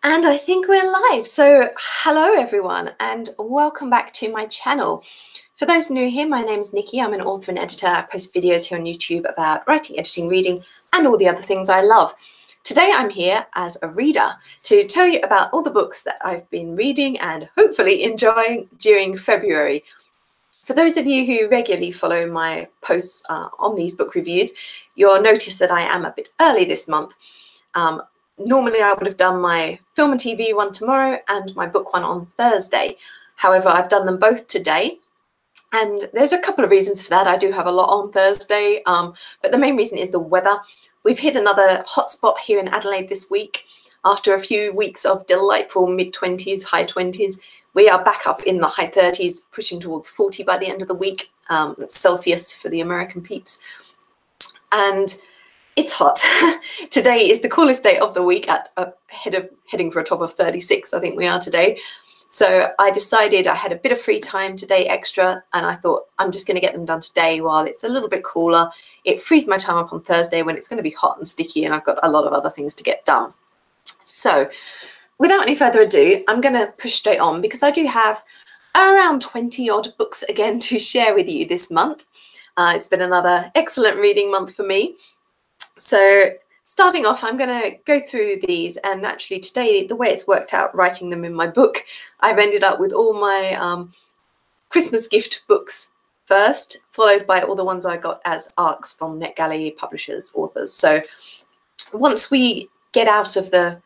And I think we're live. So hello everyone and welcome back to my channel. For those new here, my name is Nicki. I'm an author and editor. I post videos here on YouTube about writing, editing, reading and all the other things I love. Today I'm here as a reader to tell you about all the books that I've been reading and hopefully enjoying during February. For those of you who regularly follow my posts on these book reviews, you'll notice that I am a bit early this month. Normally I would have done my film and TV one tomorrow and my book one on Thursday. However, I've done them both today. And there's a couple of reasons for that. I do have a lot on Thursday, but the main reason is the weather. We've hit another hotspot here in Adelaide this week. After a few weeks of delightful mid-20s, high 20s, we are back up in the high 30s, pushing towards 40 by the end of the week. That's Celsius for the American peeps. And it's hot. Today is the coolest day of the week at heading for a top of 36, I think we are today. So I decided I had a bit of free time today extra and I thought I'm just going to get them done today while it's a little bit cooler. It frees my time up on Thursday when it's going to be hot and sticky and I've got a lot of other things to get done. So without any further ado, I'm going to push straight on because I do have around 20 odd books again to share with you this month. It's been another excellent reading month for me. So starting off, I'm going to go through these, and actually today, the way it's worked out writing them in my book, I've ended up with all my Christmas gift books first, followed by all the ones I got as ARCs from NetGalley publishers, authors. So once we get out of the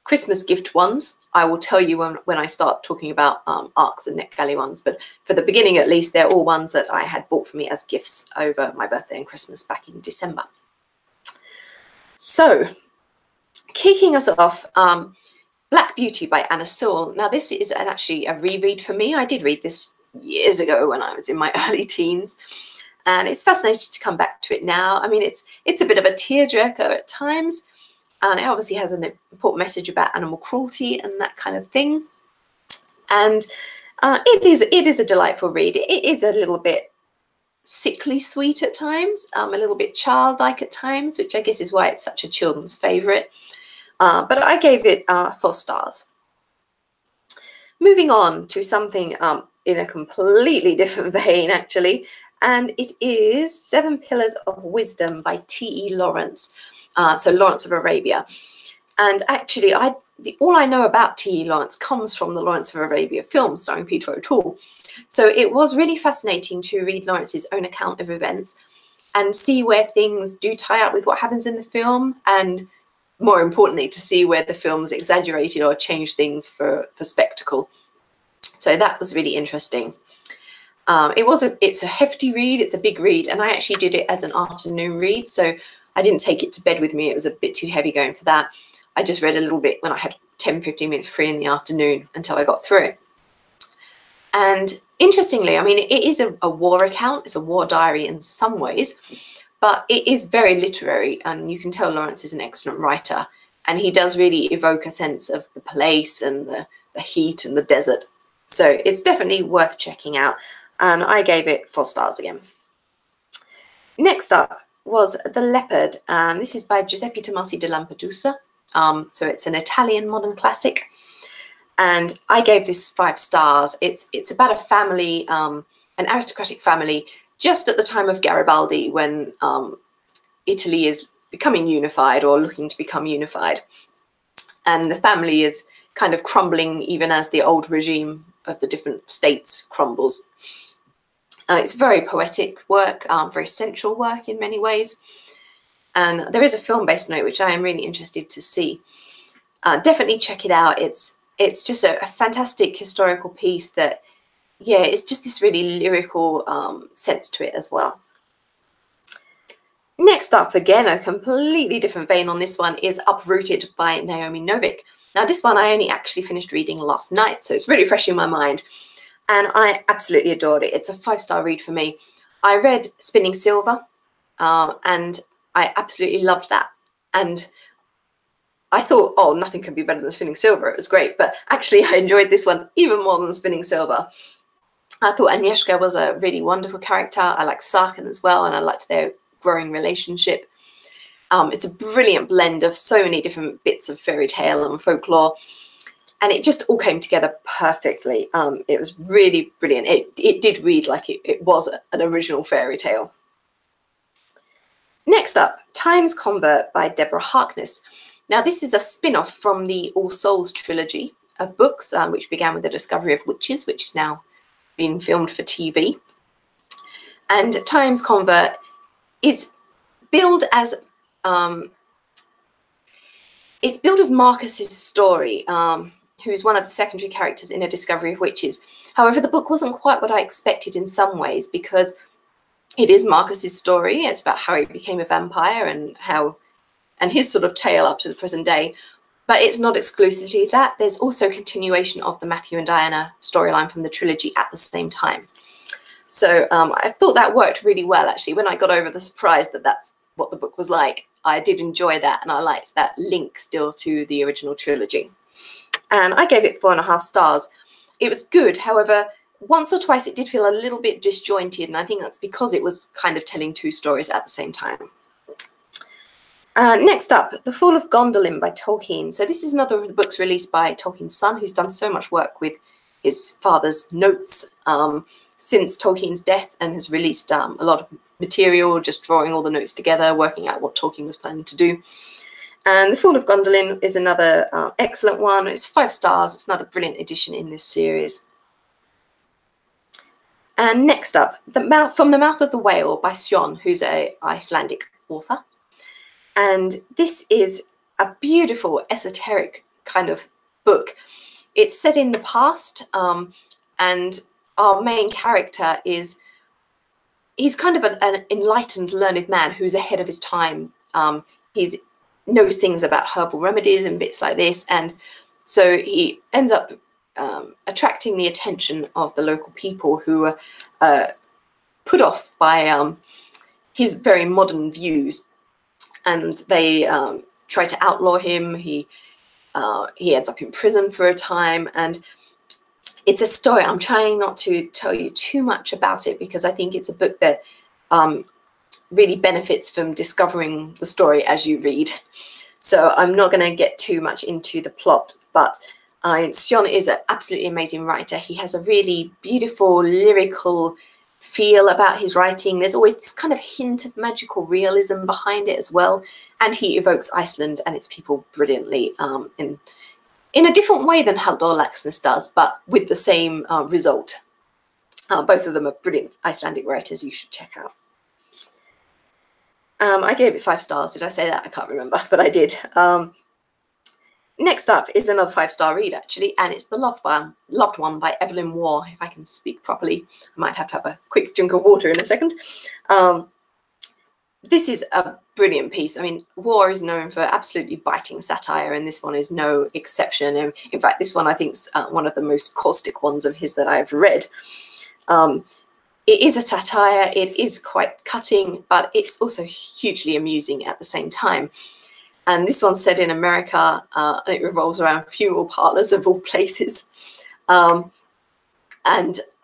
Christmas gift ones, I will tell you when I start talking about ARCs and NetGalley ones. But for the beginning, at least, they're all ones that I had bought for me as gifts over my birthday and Christmas back in December. So, kicking us off, Black Beauty by Anna Sewell. Now, this is actually a reread for me. I did read this years ago when I was in my early teens, and it's fascinating to come back to it now. I mean, it's a bit of a tearjerker at times, and it obviously has an important message about animal cruelty and that kind of thing. And it is a delightful read. It is a little bit sickly sweet at times, a little bit childlike at times, which I guess is why it's such a children's favourite. But I gave it 4 stars. Moving on to something in a completely different vein, actually, and it is 7 Pillars of Wisdom by T.E. Lawrence, so Lawrence of Arabia. And actually, all I know about T.E. Lawrence comes from the Lawrence of Arabia film starring Peter O'Toole. So it was really fascinating to read Lawrence's own account of events and see where things do tie up with what happens in the film, and more importantly, to see where the film's exaggerated or changed things for spectacle. So that was really interesting. It's a hefty read, it's a big read, and I actually did it as an afternoon read, so I didn't take it to bed with me. It was a bit too heavy going for that. I just read a little bit when I had 10-15 minutes free in the afternoon until I got through it. And interestingly, I mean, it is a war account. It's a war diary in some ways, but it is very literary. And you can tell Lawrence is an excellent writer. And he does really evoke a sense of the place and the heat and the desert. So it's definitely worth checking out. And I gave it 4 stars again. Next up was The Leopard. And this is by Giuseppe Tomasi de Lampedusa. So it's an Italian modern classic. And I gave this 5 stars. It's about a family, an aristocratic family, just at the time of Garibaldi, when Italy is becoming unified or looking to become unified. And the family is kind of crumbling even as the old regime of the different states crumbles. It's very poetic work, very sensual work in many ways. And there is a film based on it, which I am really interested to see. Definitely check it out. It's just a fantastic historical piece that, yeah, it's just this really lyrical sense to it as well. Next up, again, a completely different vein on this one is Uprooted by Naomi Novik. Now, this one I only actually finished reading last night, so it's really fresh in my mind. And I absolutely adored it. It's a 5-star read for me. I read Spinning Silver, and I absolutely loved that. And I thought, oh, nothing can be better than Spinning Silver. It was great. But actually, I enjoyed this one even more than Spinning Silver. I thought Agnieszka was a really wonderful character. I liked Sarkin as well, and I liked their growing relationship. It's a brilliant blend of so many different bits of fairy tale and folklore, and it just all came together perfectly. It was really brilliant. It did read like it was an original fairy tale. Next up, Time's Convert by Deborah Harkness. Now, this is a spin-off from the All Souls trilogy of books, which began with the discovery of witches, which is now being filmed for TV. And Time's Convert is billed as Marcus's story, who's one of the secondary characters in A Discovery of Witches. However, the book wasn't quite what I expected in some ways, because it is Marcus's story. It's about how he became a vampire and his sort of tale up to the present day. But it's not exclusively that. There's also continuation of the Matthew and Diana storyline from the trilogy at the same time. So I thought that worked really well, actually. When I got over the surprise that that's what the book was like, I did enjoy that, and I liked that link still to the original trilogy. And I gave it 4.5 stars. It was good. However, once or twice it did feel a little bit disjointed, and I think that's because it was kind of telling 2 stories at the same time. Next up, The Fall of Gondolin by Tolkien. So this is another of the books released by Tolkien's son, who's done so much work with his father's notes since Tolkien's death, and has released a lot of material, just drawing all the notes together, working out what Tolkien was planning to do. And The Fall of Gondolin is another excellent one. It's 5 stars. It's another brilliant edition in this series. And next up, From the Mouth of the Whale by Sjón, who's an Icelandic author. And this is a beautiful esoteric kind of book. It's set in the past, and our main character he's kind of an enlightened, learned man who's ahead of his time. He knows things about herbal remedies and bits like this, and so he ends up attracting the attention of the local people who are put off by his very modern views, and they try to outlaw him. He ends up in prison for a time, and it's a story. I'm trying not to tell you too much about it, because I think it's a book that really benefits from discovering the story as you read. So I'm not going to get too much into the plot, but Sjón is an absolutely amazing writer. He has a really beautiful lyrical feel about his writing. There's always this kind of hint of magical realism behind it as well. And he evokes Iceland and its people brilliantly in a different way than Halldór Laxness does, but with the same result. Both of them are brilliant Icelandic writers you should check out. I gave it 5 stars. Did I say that? I can't remember, but I did. Next up is another 5-star read, actually, and it's The Loved One by Evelyn Waugh. If I can speak properly, I might have to have a quick drink of water in a second. This is a brilliant piece. I mean, Waugh is known for absolutely biting satire, and this one is no exception. And in fact, this one I think is one of the most caustic ones of his that I've read. It is a satire. It is quite cutting, but it's also hugely amusing at the same time. And this one's set in America, and it revolves around funeral parlors of all places. And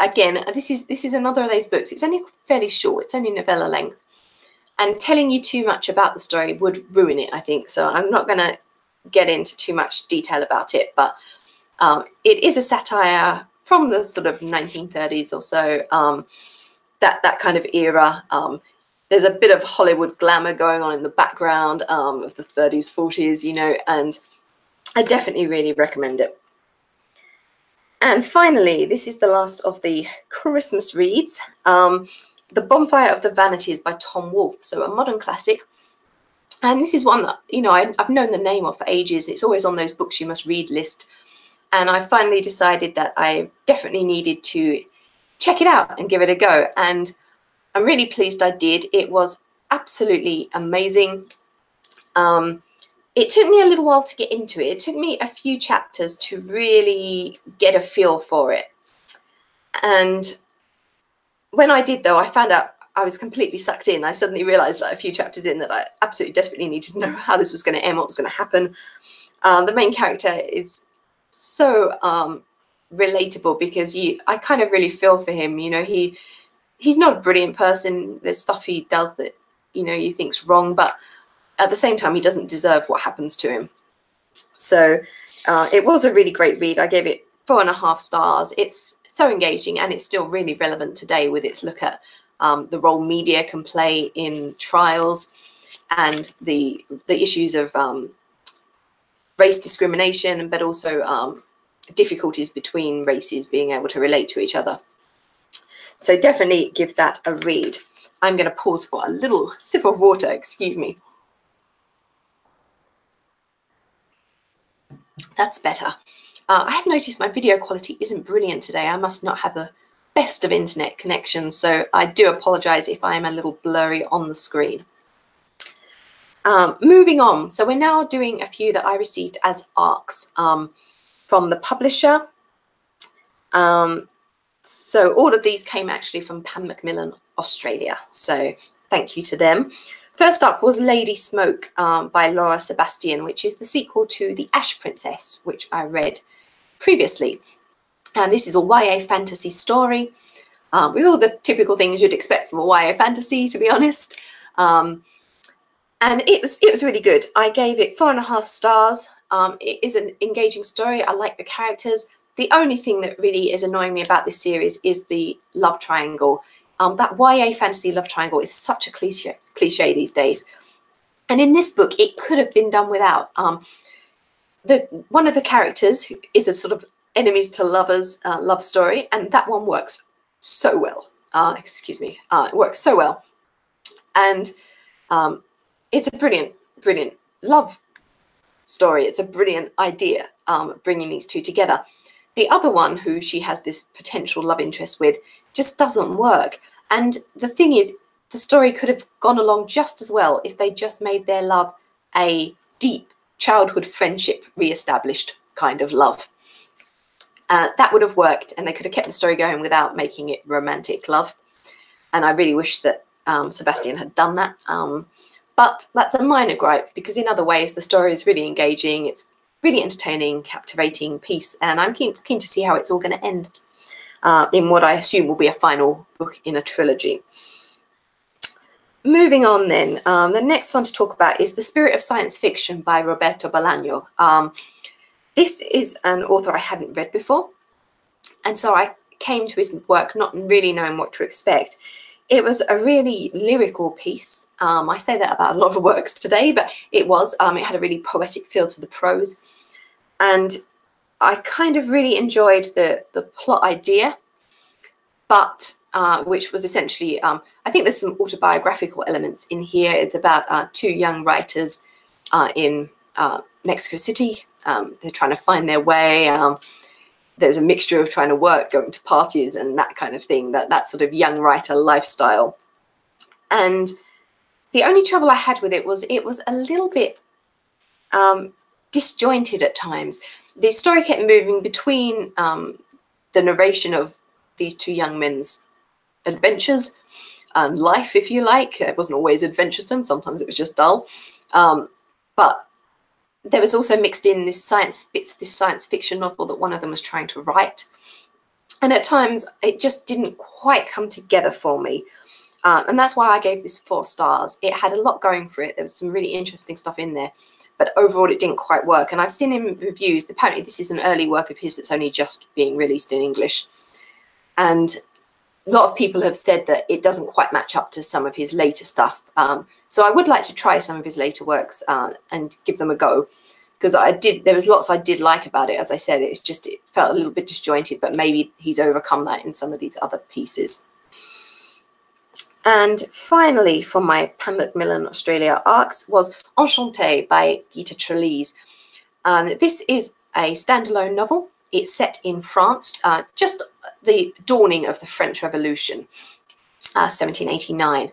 again, this is another of those books. It's only fairly short. It's only novella length. And telling you too much about the story would ruin it, I think. So I'm not going to get into too much detail about it. But it is a satire from the sort of 1930s or so, that kind of era. There's a bit of Hollywood glamour going on in the background of the 30s, 40s, you know, and I definitely really recommend it. And finally, this is the last of the Christmas reads, The Bonfire of the Vanities by Tom Wolfe, so a modern classic. And this is one that, you know, I've known the name of for ages. It's always on those books you must read list. And I finally decided that I definitely needed to check it out and give it a go. And I'm really pleased I did. It was absolutely amazing. It took me a little while to get into it. It took me a few chapters to really get a feel for it. And when I did, though, I found out I was completely sucked in. I suddenly realised, like, a few chapters in, that I absolutely desperately needed to know how this was going to end, what was going to happen. The main character is so relatable, because I kind of really feel for him. You know, he's not a brilliant person. There's stuff he does that, you know, you think's wrong, but at the same time, he doesn't deserve what happens to him. So it was a really great read. I gave it 4.5 stars. It's so engaging, and it's still really relevant today with its look at the role media can play in trials and the issues of race discrimination, but also difficulties between races being able to relate to each other. So definitely give that a read. I'm going to pause for a little sip of water, excuse me. That's better. I have noticed my video quality isn't brilliant today. I must not have the best of internet connections, so I do apologise if I am a little blurry on the screen. Moving on, so we're now doing a few that I received as ARCs from the publisher. So all of these came actually from Pan Macmillan, Australia. So thank you to them. First up was Lady Smoke by Laura Sebastian, which is the sequel to The Ash Princess, which I read previously. And this is a YA fantasy story with all the typical things you'd expect from a YA fantasy, to be honest. And it was really good. I gave it 4.5 stars. It is an engaging story. I like the characters. The only thing that really is annoying me about this series is the love triangle. That YA fantasy love triangle is such a cliche these days. And in this book, it could have been done without. One of the characters is a sort of enemies to lovers love story, and that one works so well. It works so well. And it's a brilliant love story. It's a brilliant idea, bringing these two together. The other one, who she has this potential love interest with, just doesn't work. And the thing is, the story could have gone along just as well if they just made their love a deep childhood friendship, re-established kind of love. That would have worked, and they could have kept the story going without making it romantic love. And I really wish that Sebastian had done that. But that's a minor gripe, because in other ways the story is really engaging. It's really entertaining, captivating piece, and I'm keen to see how it's all going to end in what I assume will be a final book in a trilogy. Moving on then, the next one to talk about is The Spirit of Science Fiction by Roberto Bolano. This is an author I hadn't read before, and so I came to his work not really knowing what to expect. It was a really lyrical piece. I say that about a lot of works today, but it was. It had a really poetic feel to the prose. And I kind of really enjoyed the plot idea, but which was essentially, I think there's some autobiographical elements in here. It's about 2 young writers in Mexico City. They're trying to find their way. There's a mixture of trying to work, going to parties, and that kind of thing, that sort of young writer lifestyle. And the only trouble I had with it was a little bit disjointed at times. The story kept moving between the narration of these 2 young men's adventures and life, if you like. It wasn't always adventuresome. Sometimes it was just dull. But there was also mixed in this science fiction novel that one of them was trying to write. And at times it just didn't quite come together for me. And that's why I gave this 4 stars. It had a lot going for it. There was some really interesting stuff in there, but overall it didn't quite work. And I've seen in reviews, apparently this is an early work of his that's only just being released in English. And a lot of people have said that it doesn't quite match up to some of his later stuff. So I would like to try some of his later works and give them a go, because there was lots I did like about it. As I said, it felt a little bit disjointed, but maybe he's overcome that in some of these other pieces. And finally, for my Pan Macmillan Australia arcs was Enchantée by Gita Trelease. This is a standalone novel. It's set in France, just the dawning of the French Revolution, 1789.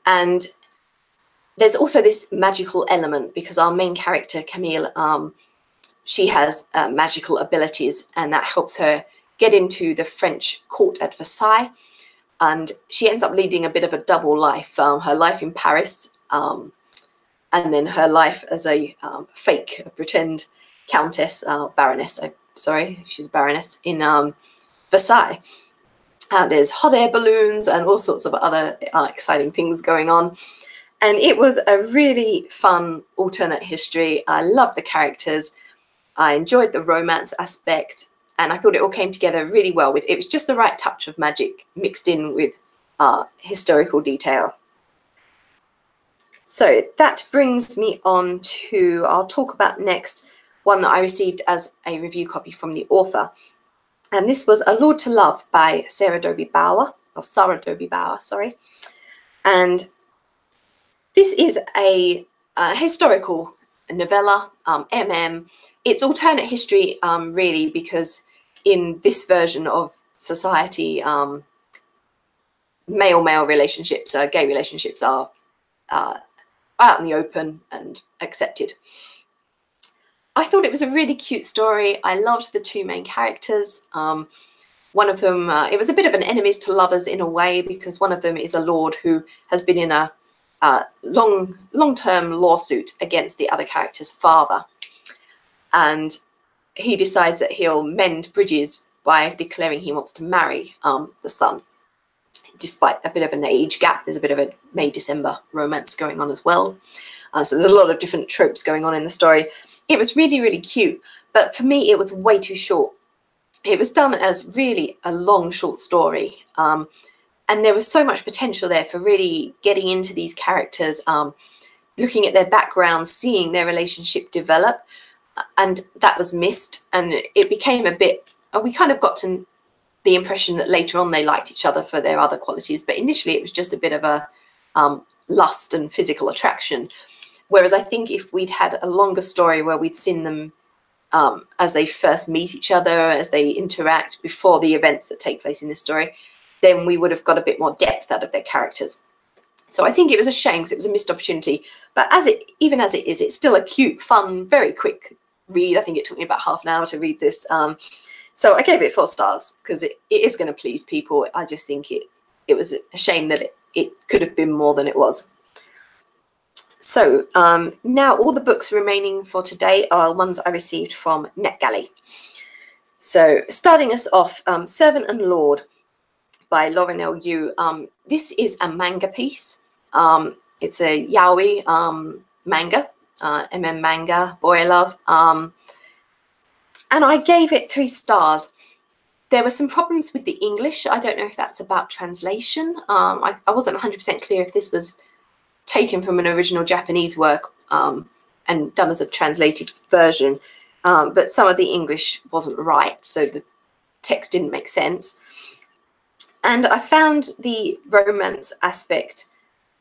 And there's also this magical element, because our main character, Camille, she has magical abilities, and that helps her get into the French court at Versailles. And she ends up leading a bit of a double life, her life in Paris, and then her life as a pretend countess, baroness, she's a baroness in Versailles. There's hot air balloons and all sorts of other exciting things going on. And it was a really fun alternate history. I loved the characters. I enjoyed the romance aspect, and I thought it all came together really well. It was just the right touch of magic mixed in with historical detail. So that brings me on to, I'll talk about next, one that I received as a review copy from the author. And this was A Lord to Love by Sarah Dobie Bauer, sorry. And this is a historical novella, It's alternate history, really, because in this version of society, male-male relationships, gay relationships are out in the open and accepted. I thought it was a really cute story. I loved the two main characters. One of them, it was a bit of an enemies to lovers in a way, because one of them is a lord who has been in a long-term lawsuit against the other character's father. And he decides that he'll mend bridges by declaring he wants to marry the son. Despite a bit of an age gap, there's a bit of a May-December romance going on as well. So there's a lot of different tropes going on in the story. It was really, really cute, but for me, it was way too short. It was done as really a long, short story. And there was so much potential there for really getting into these characters, looking at their backgrounds, seeing their relationship develop. And that was missed. And it became a bit, we kind of got to the impression that later on they liked each other for their other qualities, but initially it was just a bit of a lust and physical attraction. Whereas I think if we'd had a longer story where we'd seen them as they first meet each other, as they interact before the events that take place in this story, then we would have got a bit more depth out of their characters. So I think it was a shame because it was a missed opportunity. But even as it is, it's still a cute, fun, very quick read. I think it took me about half an hour to read this. So I gave it 4 stars because it is going to please people. I just think it was a shame that it could have been more than it was. So now all the books remaining for today are ones I received from NetGalley. So starting us off, Servant and Lord by Lorinell Yu. This is a manga piece. It's a yaoi manga, MM manga, boy I love. And I gave it 3 stars. There were some problems with the English. I don't know if that's about translation. I wasn't 100% clear if this was taken from an original Japanese work and done as a translated version. But some of the English wasn't right, so the text didn't make sense. And I found the romance aspect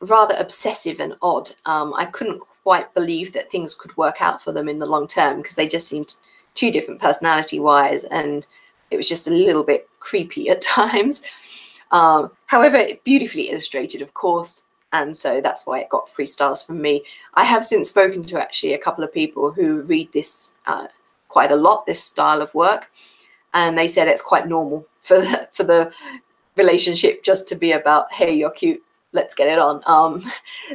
rather obsessive and odd. I couldn't quite believe that things could work out for them in the long term because they just seemed too different personality-wise, and it was just a little bit creepy at times. However, beautifully illustrated, of course, and so that's why it got 3 stars from me. I have since spoken to actually a couple of people who read this quite a lot, this style of work, and they said it's quite normal for the relationship just to be about, hey, you're cute, let's get it on.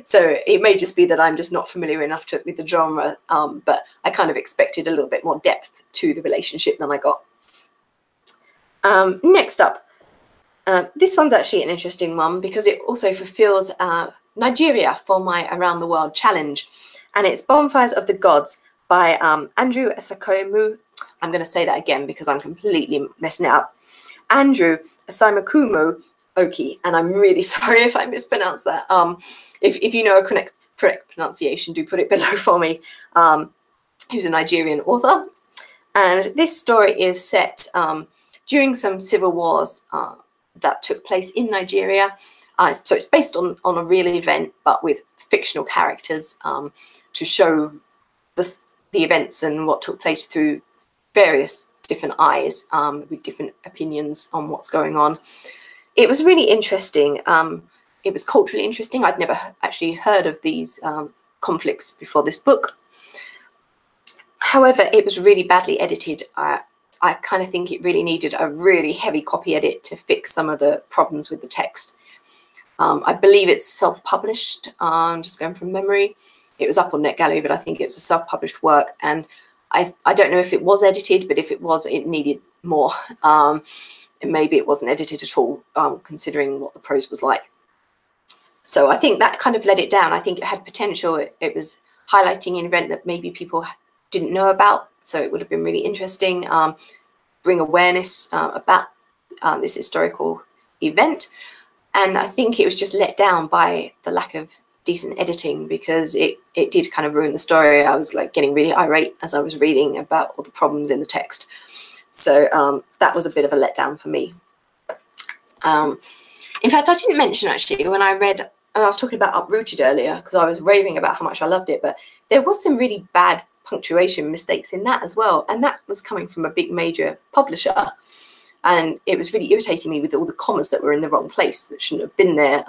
So it may just be that I'm just not familiar enough with the genre, but I kind of expected a little bit more depth to the relationship than I got. Next up, this one's actually an interesting one because it also fulfills Nigeria for my Around the World challenge, and it's Bonfires of the Gods by Andrew Eseimokumo. I'm going to say that again because I'm completely messing it up. Andrew Eseimokumo Oki, and I'm really sorry if I mispronounce that. If you know a correct pronunciation, do put it below for me. Who's a Nigerian author, and this story is set during some civil wars that took place in Nigeria. So it's based on a real event, but with fictional characters to show the events and what took place through various different eyes with different opinions on what's going on. It was really interesting. It was culturally interesting. I'd never actually heard of these conflicts before this book. However, it was really badly edited. I kind of think it really needed a really heavy copy edit to fix some of the problems with the text. I believe it's self-published. I'm just going from memory. It was up on NetGalley, but I think it's a self-published work. And I don't know if it was edited, but if it was, it needed more. And maybe it wasn't edited at all, considering what the prose was like. So I think that kind of let it down. I think it had potential. It was highlighting an event that maybe people didn't know about. So it would have been really interesting, bring awareness about this historical event. And I think it was just let down by the lack of decent editing, because it did kind of ruin the story. I was like getting really irate as I was reading about all the problems in the text. So that was a bit of a letdown for me. In fact, I didn't mention actually when I read, and I was talking about Uprooted earlier because I was raving about how much I loved it, but there was some really bad punctuation mistakes in that as well. And that was coming from a big major publisher. And it was really irritating me with all the commas that were in the wrong place that shouldn't have been there.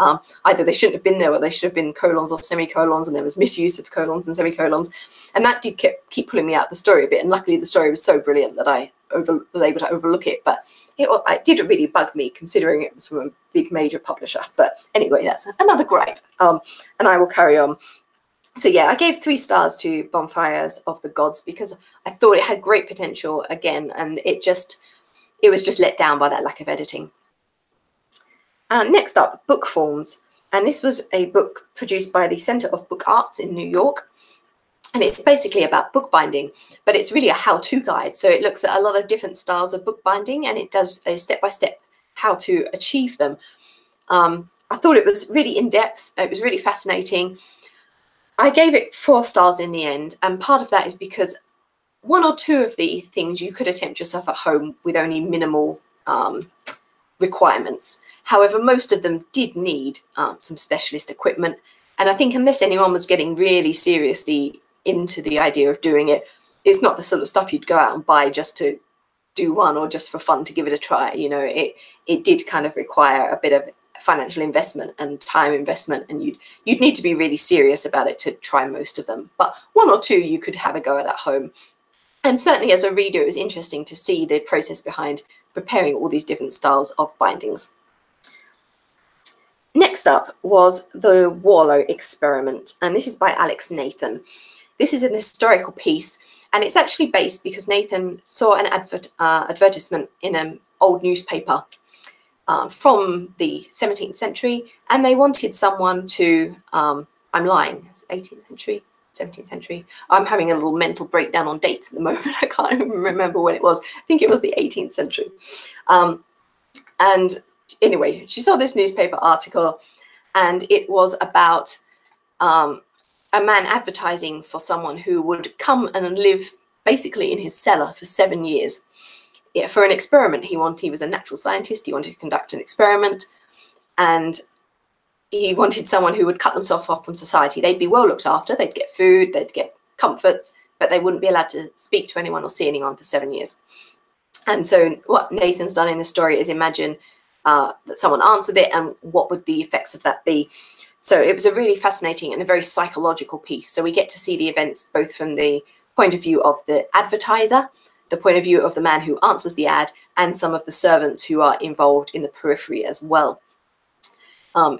Either they shouldn't have been there or they should have been colons or semicolons, and there was misuse of colons and semicolons. And that did keep pulling me out of the story a bit. And luckily the story was so brilliant that I was able to overlook it. But it did really bug me considering it was from a big major publisher. But anyway, that's another gripe. And I will carry on. So yeah, I gave 3 stars to Bonfires of the Gods because I thought it had great potential again, and it was just let down by that lack of editing. Next up, Bookforms. And this was a book produced by the Center of Book Arts in New York. And it's basically about bookbinding, but it's really a how-to guide. So it looks at a lot of different styles of bookbinding, and it does a step-by-step how to achieve them. I thought it was really in-depth. It was really fascinating. I gave it 4 stars in the end. And part of that is because 1 or 2 of the things you could attempt yourself at home with only minimal requirements. However, most of them did need some specialist equipment. And I think unless anyone was getting really seriously into the idea of doing it, it's not the sort of stuff you'd go out and buy just to do one or just for fun to give it a try. You know, it did kind of require a bit of financial investment and time investment, and you'd need to be really serious about it to try most of them. But 1 or 2 you could have a go at home. And certainly as a reader, it was interesting to see the process behind preparing all these different styles of bindings. Next up was the Warlow experiment, and this is by Alix Nathan. This is an historical piece, and it's actually based because Nathan saw an advertisement in an old newspaper from the 17th century, and they wanted someone to, I'm lying, it's 18th century, 17th century. I'm having a little mental breakdown on dates at the moment. I can't even remember when it was. I think it was the 18th century. And anyway, she saw this newspaper article, and it was about a man advertising for someone who would come and live basically in his cellar for 7 years. Yeah, for an experiment. He was a natural scientist. He wanted to conduct an experiment, and he wanted someone who would cut themselves off from society. They'd be well looked after. They'd get food, they'd get comforts, but they wouldn't be allowed to speak to anyone or see anyone for 7 years. And so what Nathan's done in the story is imagine that someone answered it and what would the effects of that be. So it was a really fascinating and a very psychological piece. So we get to see the events both from the point of view of the advertiser, the point of view of the man who answers the ad, and some of the servants who are involved in the periphery as well.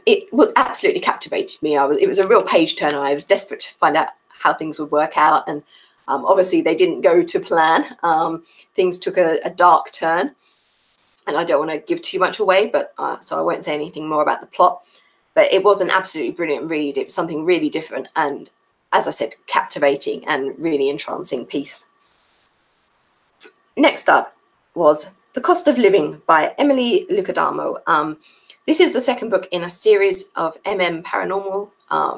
It was absolutely captivated me. It was a real page turner. I was desperate to find out how things would work out, and obviously they didn't go to plan. Things took a dark turn, and I don't want to give too much away, but so I won't say anything more about the plot. But it was an absolutely brilliant read. It was something really different and, as I said, captivating and really entrancing piece. Next up was The Cost of Living by Emilie Lucadamo. This is the second book in a series of Paranormal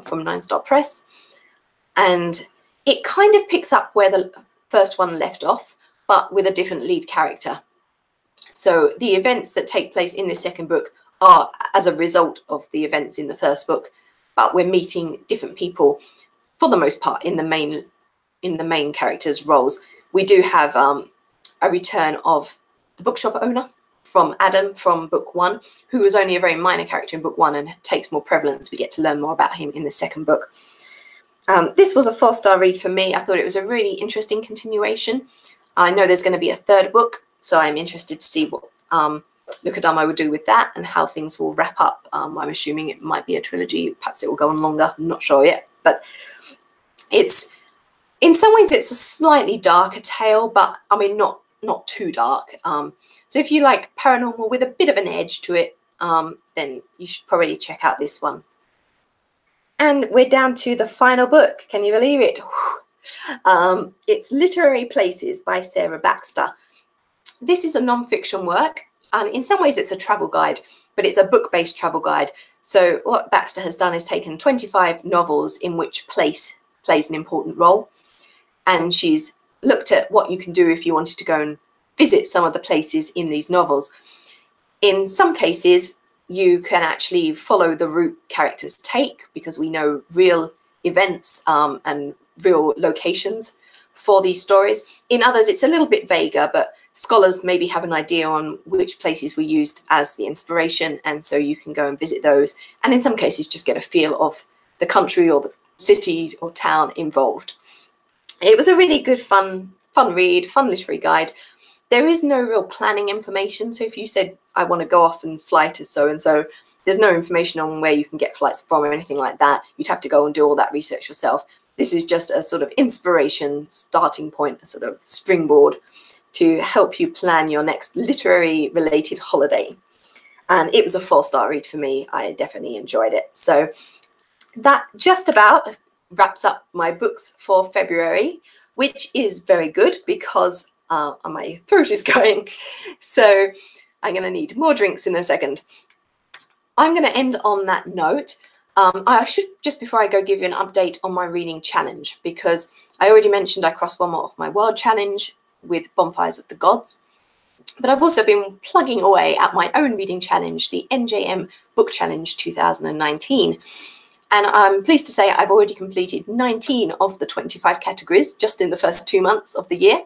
from 9 Star Press. And it kind of picks up where the first one left off, but with a different lead character. So the events that take place in this second book are as a result of the events in the first book, but we're meeting different people for the most part in the main characters' roles. We do have a return of the bookshop owner from Adam from book 1, who was only a very minor character in book 1 and takes more prevalence. We get to learn more about him in the second book. This was a 4-star read for me. I thought it was a really interesting continuation. I know there's going to be a third book, so I'm interested to see what Lucadamo would do with that and how things will wrap up. I'm assuming it might be a trilogy. Perhaps it will go on longer. I'm not sure yet. But it's, in some ways, it's a slightly darker tale, but I mean, not too dark. So if you like paranormal with a bit of an edge to it, then you should probably check out this one. And we're down to the final book. Can you believe it? It's Literary Places by Sarah Baxter. This is a non-fiction work, and in some ways it's a travel guide, but it's a book-based travel guide. So what Baxter has done is taken 25 novels in which place plays an important role, and she's looked at what you can do if you wanted to go and visit some of the places in these novels. In some cases, you can actually follow the route characters take because we know real events and real locations for these stories. In others, it's a little bit vaguer, but scholars maybe have an idea on which places were used as the inspiration, and so you can go and visit those. And in some cases, just get a feel of the country or the city or town involved. It was a really good, fun read, fun literary guide. There is no real planning information. So if you said, I want to go off and fly to so-and-so, there's no information on where you can get flights from or anything like that. You'd have to go and do all that research yourself. This is just a sort of inspiration starting point, a sort of springboard to help you plan your next literary related holiday. And it was a 4-star read for me. I definitely enjoyed it. So that just about wraps up my books for February, which is very good because my throat is going. So I'm going to need more drinks in a second. I'm going to end on that note. I should, just before I go, give you an update on my reading challenge, because I already mentioned I crossed one more off my world challenge with Bonfires of the Gods. But I've also been plugging away at my own reading challenge, the NJM Book Challenge 2019. And I'm pleased to say I've already completed 19 of the 25 categories just in the first 2 months of the year.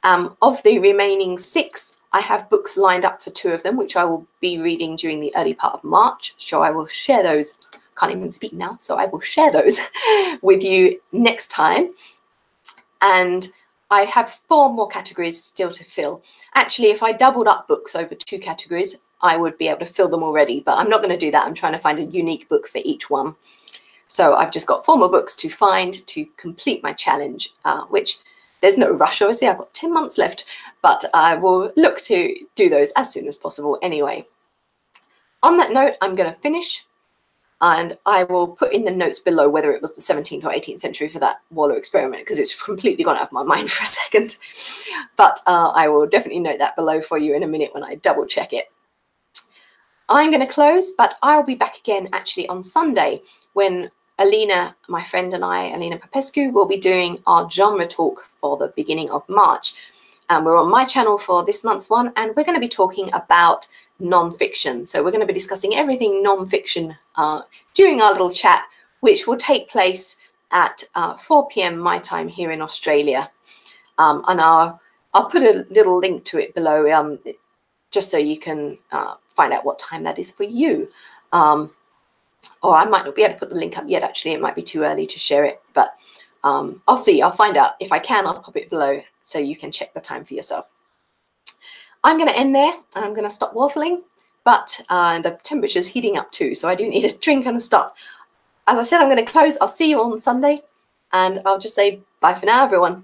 Of the remaining 6, I have books lined up for 2 of them, which I will be reading during the early part of March. So I will share those. Can't even speak now. So I will share those with you next time. And I have 4 more categories still to fill. Actually, if I doubled up books over 2 categories, I would be able to fill them already, but I'm not going to do that. I'm trying to find a unique book for each one. So I've just got 4 more books to find to complete my challenge, which there's no rush, obviously. I've got 10 months left, but I will look to do those as soon as possible anyway. On that note, I'm going to finish, and I will put in the notes below whether it was the 17th or 18th century for that Warlow experiment, because it's completely gone out of my mind for a second. But I will definitely note that below for you in a minute when I double check it. I'm going to close, but I'll be back again actually on Sunday when Alina, my friend, and I, Alina Popescu, will be doing our genre talk for the beginning of March. And we're on my channel for this month's one, and we're going to be talking about non-fiction. So we're going to be discussing everything non-fiction during our little chat, which will take place at 4 p.m. my time here in Australia. And I'll put a little link to it below just so you can find out what time that is for you. Or I might not be able to put the link up yet, actually. It might be too early to share it, but I'll see. I'll find out. If I can, I'll pop it below so you can check the time for yourself. I'm going to end there. I'm going to stop waffling, but the temperature's heating up too, so I do need a drink and a stop. As I said, I'm going to close. I'll see you on Sunday, and I'll just say bye for now, everyone.